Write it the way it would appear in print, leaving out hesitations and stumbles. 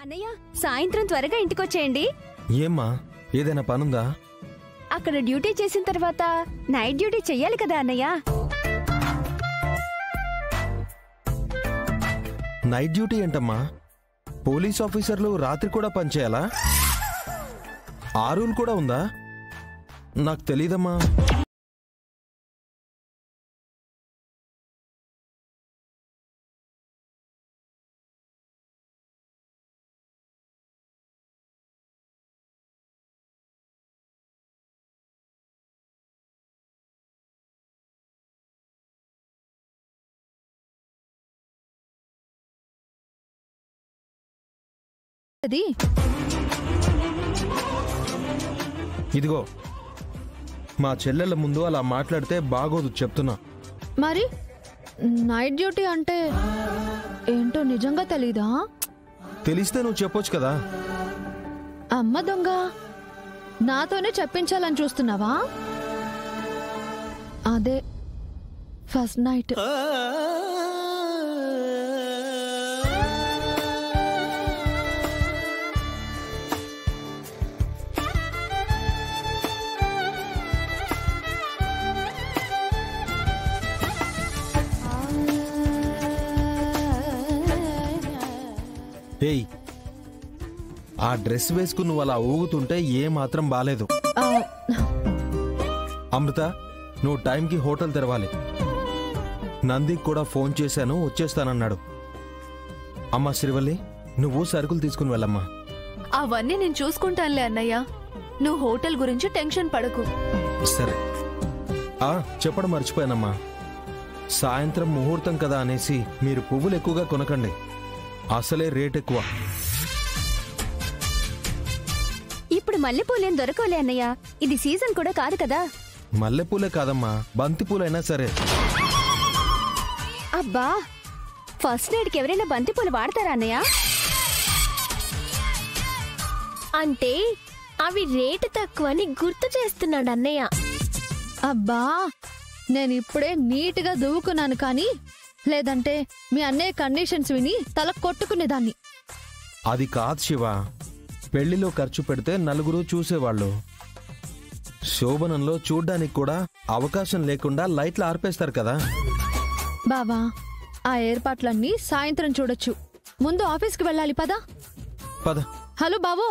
అన్నయ్య, సాయంత్రం త్వరగా ఇంటికొచ్చేయండి. ఏమ్మా, ఏదైనా పనుందా? అక్కడ డ్యూటీ చేసిన తర్వాత నైట్ డ్యూటీ చెయ్యాలి కదా అన్నయ్య. నైట్ డ్యూటీ ఏంటమ్మా? పోలీస్ ఆఫీసర్లు రాత్రి కూడా పనిచేయాలా? ఆ రూల్ కూడా ఉందా? నాకు తెలీదమ్మా. ఇదిగో, మా చెల్లెళ్ళ ముందు అలా మాట్లాడితే బాగోదు చెప్తున్నా. మరి నైట్ డ్యూటీ అంటే ఏంటో నిజంగా తెలీదా? తెలిస్తే నువ్వు చెప్పొచ్చు కదా. అమ్మ దొంగ, నాతోనే చెప్పించాలని చూస్తున్నావా? అదే ఫస్ట్ నైట్. ఏయ్, ఆ డ్రెస్ వేసుకుని నువ్వు అలా ఊగుతుంటే ఏమాత్రం బాలేదు. అమృత, నువ్వు టైంకి హోటల్ తెరవాలి. నందికి కూడా ఫోన్ చేశాను, వచ్చేస్తానన్నాడు. అమ్మా శ్రీవల్లి, నువ్వు సరుకులు తీసుకుని వెళ్ళమ్మా. అవన్నీ నేను చూసుకుంటానులే అన్నయ్య, నువ్వు హోటల్ గురించి టెన్షన్ పడకు. సరే. చెప్పడం మర్చిపోయానమ్మా, సాయంత్రం ముహూర్తం కదా అనేసి మీరు పువ్వులు ఎక్కువగా కొనకండి. అసలే రేట్ ఎక్కువ. ఇప్పుడు మల్లెపూలేం దొరకలే అన్నయ్య, ఇది సీజన్ కూడా కాదు కదా. మల్లెపూలే కాదమ్మా, బంతిపూలైనా సరే. అబ్బా, ఫస్ట్ నైట్ కి ఎవరైనా బంతిపూలు వాడతారా అన్నయ్య? అంటే అవి రేటు తక్కువని గుర్తు చేస్తున్నాడు అన్నయ్య. అబ్బా, నేను ఇప్పుడే నీట్గా దువ్వుకున్నాను, కానీ లేదంటే మీ అన్నయ్య కండిషన్స్ విని తల కొట్టుకునేదాన్ని. అది కాదు శివ, పెళ్లిలో ఖర్చు పెడితే నలుగురు చూసేవాళ్ళు. శోభనంలో చూడ్డానికి కూడా అవకాశం లేకుండా లైట్లు ఆర్పేస్తారు కదా. బావా, ఆ ఏర్పాట్లన్నీ సాయంత్రం చూడొచ్చు. ముందు ఆఫీస్కి వెళ్ళాలి, పద. పద. హలో బావో.